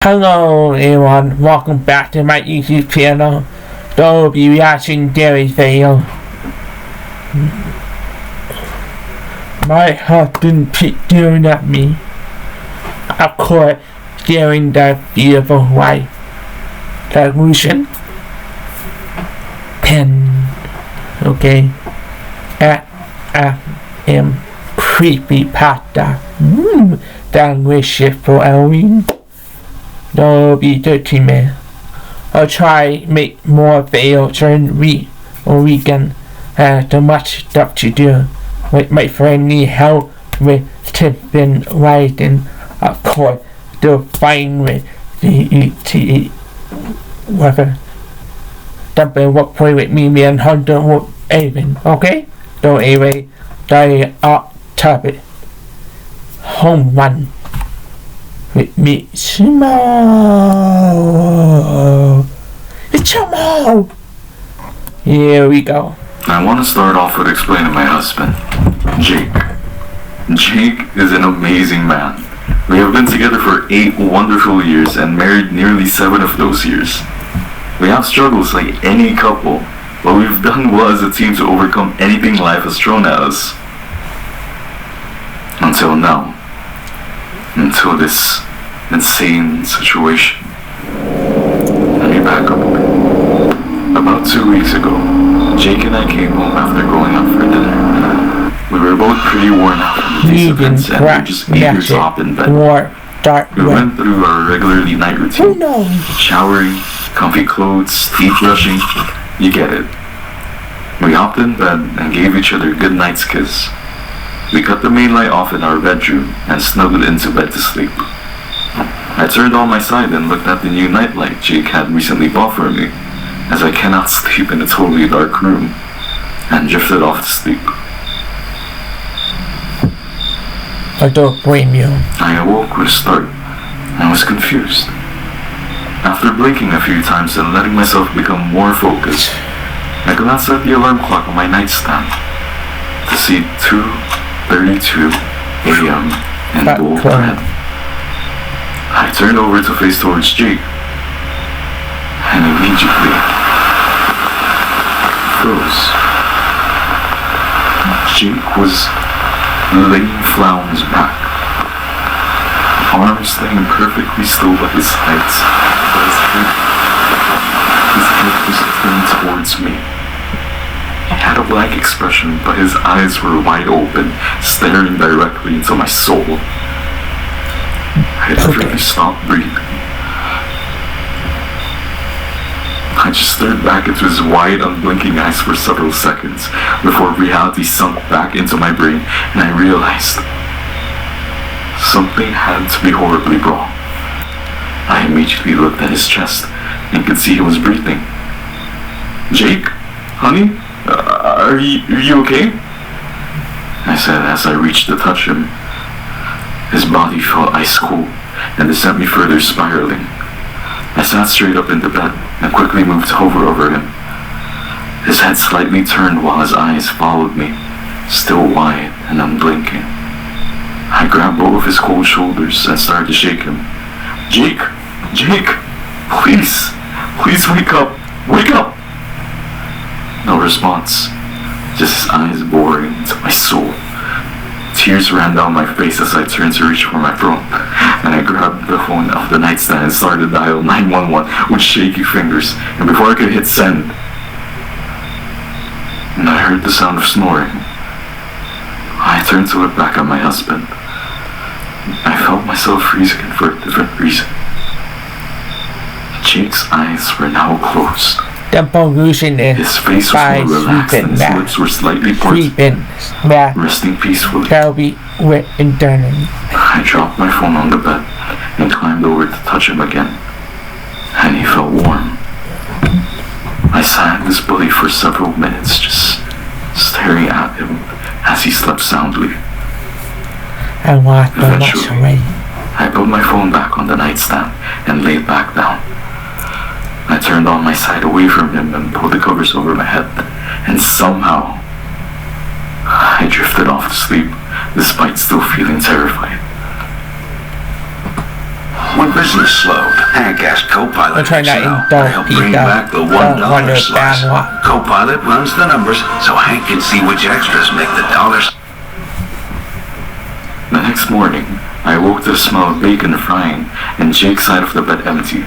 Hello everyone, welcome back to my YouTube channel. I'll be reacting daily video. My husband keeps staring at me. Of course, staring that beautiful white illusion. And okay, I am creepy pasta. Delicious for Halloween. That'll be 13 minutes. I'll try make more videos during weekend. So much stuff to do. My friend need help with tipping writing. Of course, they'll find with the whatever. Something will play with me and Hunter with Avon. Okay? So anyway, die up topic. Home run. With me, Shimo. It's Shimo. Here we go. I want to start off with explaining my husband, Jake. Jake is an amazing man. We have been together for 8 wonderful years and married nearly 7 of those years. We have struggles like any couple, but we've done well as a team to overcome anything life has thrown at us. Until now. Until this insane situation. Let me back up a bit. About 2 weeks ago, Jake and I came home after going out for dinner. We were both pretty worn out from the day's events and were just eager to hop in bed. We went through our regularly night routine. Showering, comfy clothes, teeth brushing, you get it. We hopped in bed and gave each other a good night's kiss. We cut the main light off in our bedroom and snuggled into bed to sleep. I turned on my side and looked at the new nightlight Jake had recently bought for me, as I cannot sleep in a totally dark room, and drifted off to sleep. I don't blame you. I awoke with a start and was confused. After blinking a few times and letting myself become more focused, I glanced at the alarm clock on my nightstand to see 2:32 a.m. in bold red. I turned over to face towards Jake, and immediately froze. Jake was laying flat on his back, arms laying perfectly still by his sides, but his head was turned towards me. He had a blank expression, but his eyes were wide open, staring directly into my soul. I literally stopped breathing. I just stared back into his wide, unblinking eyes for several seconds before reality sunk back into my brain and I realized something had to be horribly wrong. I immediately looked at his chest and could see he was breathing. Jake? Honey? Are you okay? I said as I reached to touch him. His body felt ice cold, and it sent me further spiraling. I sat straight up in the bed and quickly moved to hover over him. His head slightly turned while his eyes followed me, still wide and unblinking. I grabbed both of his cold shoulders and started to shake him. Jake! Jake! Please! Please wake up! Wake up! No response, just his eyes boring into my soul. Tears ran down my face as I turned to reach for my phone, and I grabbed the phone off the nightstand and started to dial 911 with shaky fingers, and before I could hit send, I heard the sound of snoring. I turned to look back at my husband. I felt myself freezing for a different reason. Jake's eyes were now closed. The pollution is his face was more relaxed and his lips were slightly parted, resting peacefully. That'll be wet and turning. I dropped my phone on the bed and climbed over to touch him again, and he felt warm. I sat in his belly for several minutes, just staring at him as he slept soundly. Eventually, I put my phone back on the nightstand and laid back down. I turned on my side away from him and pulled the covers over my head, and somehow I drifted off to sleep despite still feeling terrified. When business slowed, Hank asked Co-Pilot I'm trying not Excel to to help bring Peter. back the $1 Don't slice. understand what. Co-Pilot runs the numbers so Hank can see which extras make the dollars. The next morning, I woke to the smell of bacon frying and Jake's side of the bed empty.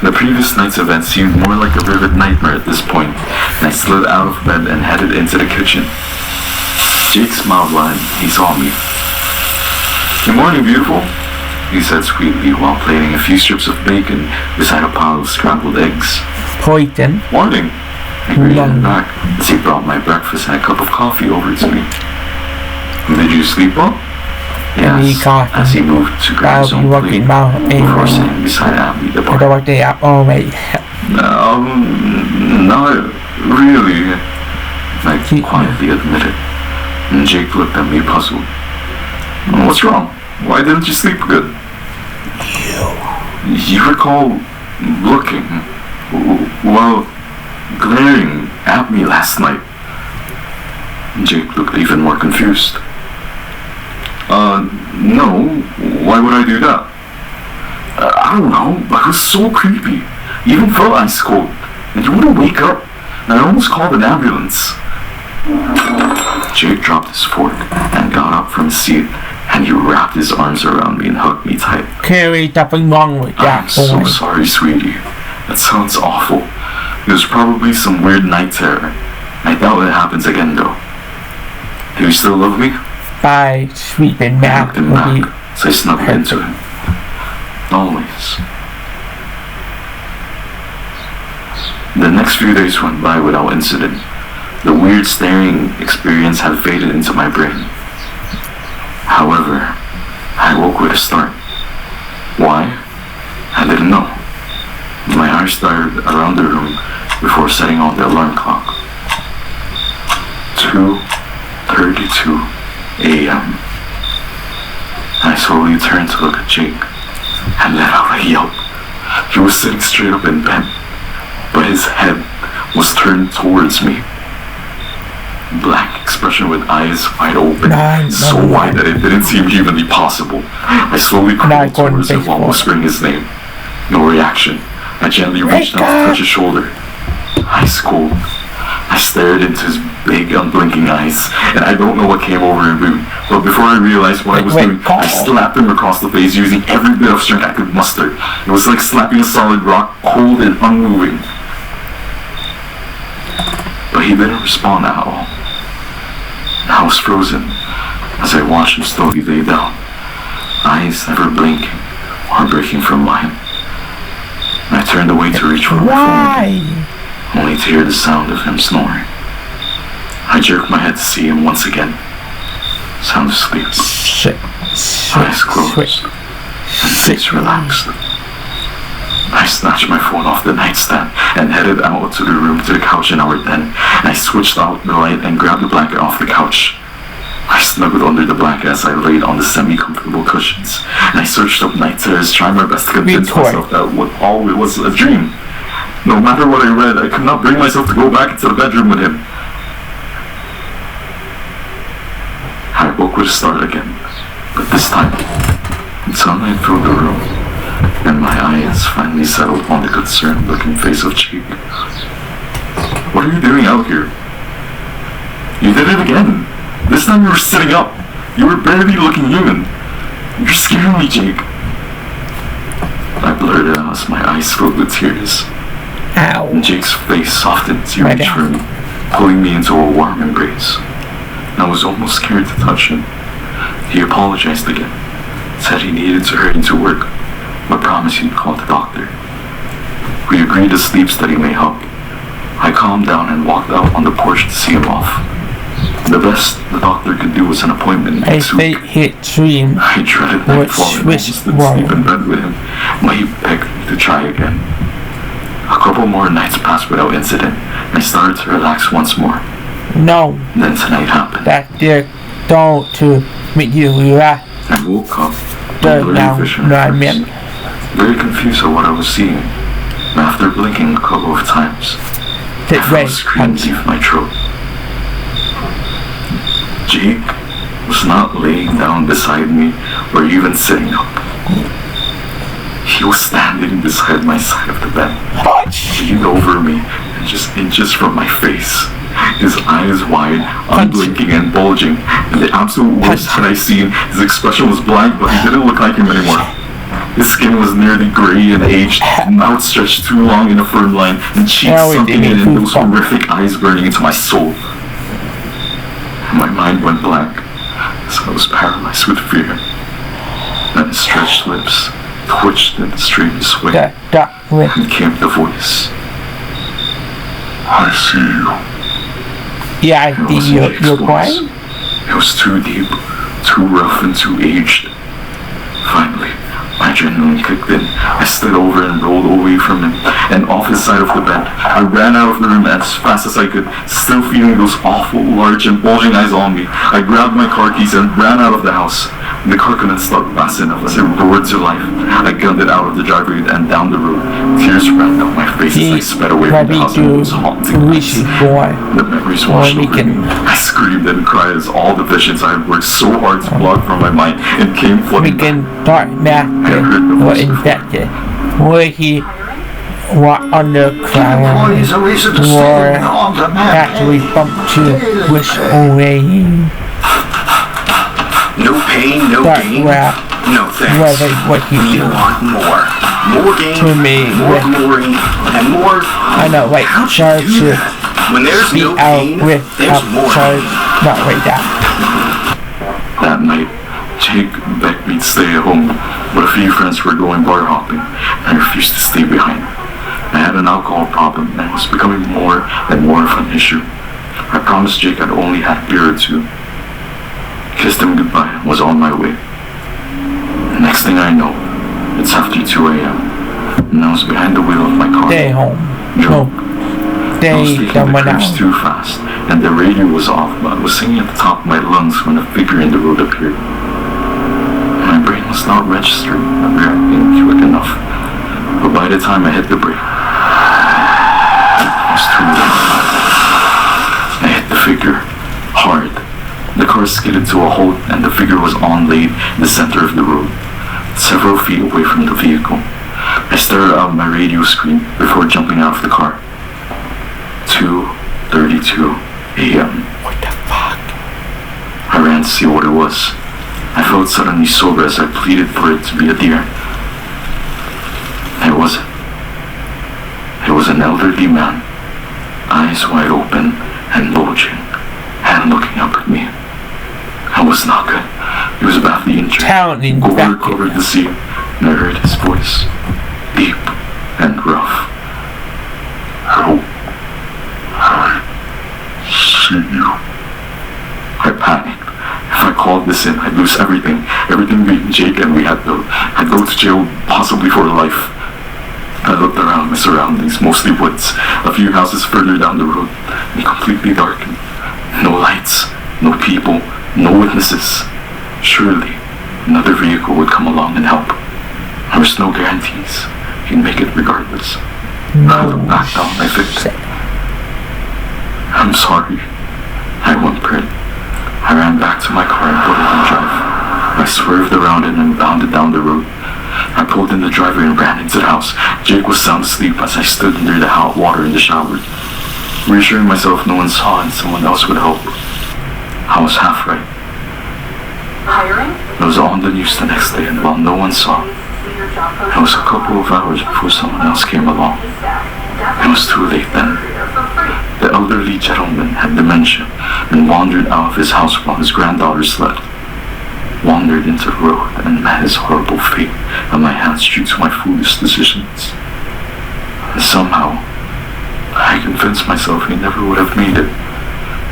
The previous night's event seemed more like a vivid nightmare at this point, and I slid out of bed and headed into the kitchen. Jake smiled when he saw me. "Good morning, beautiful," he said sweetly while plating a few strips of bacon beside a pile of scrambled eggs. Poison. "Morning," I greeted him back as he brought my breakfast and a cup of coffee over to me. "Did you sleep well?" He asked as he moved to grab his own plate before sitting beside Abby the bar. What they are always. Not really, I quietly admitted. And Jake looked at me puzzled. "What's wrong? Why didn't you sleep good?" You recall looking, well, glaring at me last night. Jake looked even more confused. No, why would I do that?" "I don't know, but it was so creepy. You even felt ice cold, and you wouldn't wake up, and I almost called an ambulance." Jake dropped his fork and got up from his seat, and he wrapped his arms around me and hugged me tight. Carry something wrong with that "I'm so sorry, sweetie. That sounds awful. It was probably some weird night terror. I doubt it happens again, though. Do you still love me?" By sweeping I back looked him will be back, so I snuggled into him. Always. The next few days went by without incident. The weird staring experience had faded into my brain. However, I woke with a start. Why? I didn't know. My eyes started around the room before setting off the alarm clock. 2:32 a.m. I slowly turned to look at Jake and let out a yelp. He was sitting straight up in bed, but his head was turned towards me. Black expression with eyes wide open, so wide that it didn't seem humanly possible. I slowly crawled towards him while whispering his name. No reaction. I gently reached out to touch his shoulder. Ice cold. I stared into his big, unblinking eyes, and I don't know what came over him, but before I realized what I was doing, I slapped him across the face using every bit of strength I could muster. It was like slapping a solid rock, cold and unmoving. But he didn't respond at all. I was frozen as I watched him slowly lay down, eyes never blinking or breaking from mine. I turned away to reach for my phone, only to hear the sound of him snoring. I jerked my head to see him once again, sound asleep, eyes closed, and face relaxed. I snatched my phone off the nightstand and headed out to the room to the couch in our den. I switched out the light and grabbed the blanket off the couch. I snuggled under the blanket as I laid on the semi-comfortable cushions, and I searched up night terrors, trying my best to convince myself that what all it was a dream. No matter what I read, I could not bring myself to go back into the bedroom with him. I woke with a start again, but this time, sunlight filled the room, and my eyes finally settled on the concerned-looking face of Jake. "What are you doing out here?" "You did it again. This time you were sitting up. You were barely looking human. You're scaring me, Jake." I blurted out as my eyes filled with tears. Ow. And Jake's face softened as he reached for me, pulling me into a warm embrace. I was almost scared to touch him. He apologized again, said he needed to hurry into work, but promised he'd call the doctor. We agreed a sleep study may help. I calmed down and walked out on the porch to see him off. The best the doctor could do was an appointment next week. Dream. I dreaded nightfall and almost didn't sleep in bed with him, but he begged me to try again. A couple more nights passed without incident, and I started to relax once more. No. Then tonight happened. That they're told to make you relax. I woke up, very confused at what I was seeing. And after blinking a couple of times, I felt a scream leave my throat. Jake was not laying down beside me or even sitting up. He was standing beside my side of the bed, leaned over me, and just inches from my face. His eyes wide, unblinking and bulging. And the absolute worst that I seen, his expression was blank, but he didn't look like him anymore. His skin was nearly gray and aged, mouth stretched too long in a firm line, and cheeks sunken in, and those horrific eyes burning into my soul. My mind went blank, as I was paralyzed with fear. Then his stretched lips twitched in the strangest way, and came the voice. I see you. Yeah, I see you're crying. It was too deep, too rough, and too aged. Finally, my adrenaline kicked in. I slid over and rolled away from him and off his side of the bed. I ran out of the room as fast as I could, still feeling those awful, large and bulging eyes on me. I grabbed my car keys and ran out of the house. The car couldn't start fast enough as it roared to life. I gunned it out of the driveway and down the road. Tears ran down my face as I sped away from the house and it was haunting me. The memories washed over me. I screamed and cried as all the visions I had worked so hard to block from my mind and came flooding back. Dark matter were infected. Were he underground or actually bumped to wish away? No pain, no gain. No thanks. What you we do. Want more. More gain, To me, more glory, and more. I know, like, charge to When there's be no out pain, with there's more. charge. Not right now. That night, Jake begged me to stay at home, but a few friends were going bar hopping, and I refused to stay behind. I had an alcohol problem, and it was becoming more and more of an issue. I promised Jake I'd only had a beer or two. Kissed him goodbye and was on my way. The next thing I know, it's after 2 a.m. and I was behind the wheel of my car. Stay home. Drunk. I was Stay taking the someone curves out. too fast, and the radio was off, but I was singing at the top of my lungs when a figure in the road appeared. My brain was not registering or reacting quick enough, but by the time I hit the brake, it was too late. I hit the figure hard. The car skidded to a halt and the figure was on laid in the center of the road, several feet away from the vehicle. I stared out my radio screen before jumping out of the car. 2:32 a.m. What the fuck? I ran to see what it was. I felt suddenly sober as I pleaded for it to be a deer. It wasn't. It was an elderly man, eyes wide open and bulging, and looking up at me. I was not good. He was badly injured. Talent Gore infected. covered the scene, and I heard his voice, deep and rough. Help. I see you. I panicked. If I called this in, I'd lose everything. Everything being Jake and I'd go to jail, possibly for life. I looked around my surroundings, mostly woods, a few houses further down the road, and completely darkened. No lights, no people, no witnesses. Surely, another vehicle would come along and help. There was no guarantees. He'd make it regardless. I looked back down my victim. I'm sorry, I whimpered. I ran back to my car and put it in drive. I swerved around it and bounded down the road. I pulled in the driveway and ran into the house. Jake was sound asleep as I stood under the hot water in the shower, reassuring myself no one saw and someone else would help. I was half right. It was on the news the next day, and while no one saw, it was a couple of hours before someone else came along. It was too late then. The elderly gentleman had dementia and wandered out of his house while his granddaughter slept. Wandered into the road and met his horrible fate at my hands due to my foolish decisions. And somehow, I convinced myself he never would have made it.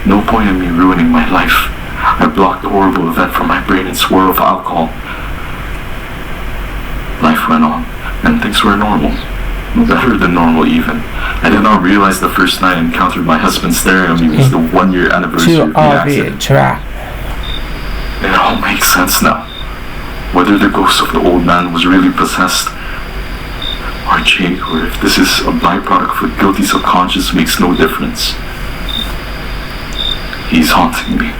No point in me ruining my life. I blocked the horrible event from my brain and swore off alcohol. Life went on, and things were normal. Better than normal even. I did not realize the first night I encountered my husband staring at me was the 1-year anniversary of the accident. It all makes sense now. Whether the ghost of the old man was really possessed, or Jake, or if this is a byproduct of a guilty subconscious makes no difference. He's haunting me.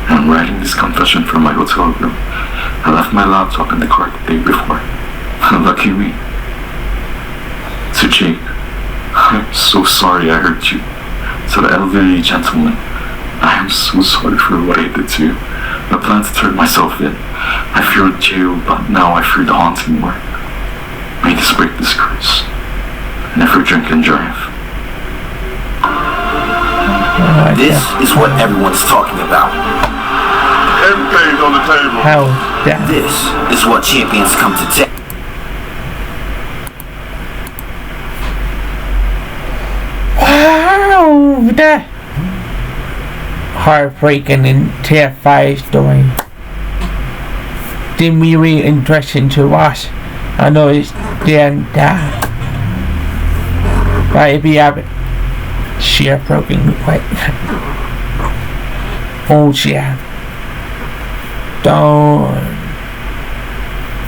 And I'm writing this confession from my hotel room, I left my laptop in the car the day before. Lucky me. So Jake, I'm so sorry I hurt you. To the elderly gentleman, I am so sorry for what I did to you. I planned to turn myself in. I feared jail, but now I fear the haunting more. May this break this curse. Never drink and drive. This is what everyone's talking about. Everything's on the table. How that? This is what champions come to take. Wow, that heartbreaking and terrifying story. Didn't really interesting to watch. I know it's then that. But if you haven't, share broken quite. Oh yeah. Don't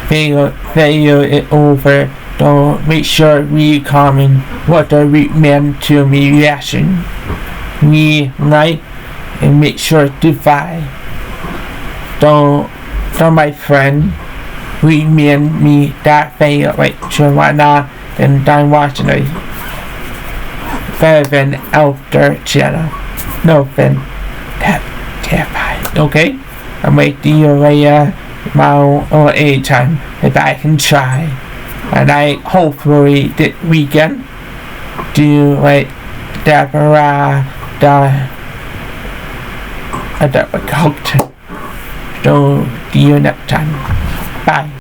fail it over. Don't make sure we comment what the meant to me reaction. We like and make sure to follow. Don't my friend recommend me that fail like to why not and time watching it better than after channel. No than that terrified. Okay? I might do a or anytime if I can try. And I hopefully this weekend do like that the cocktail. So see you next time. Bye.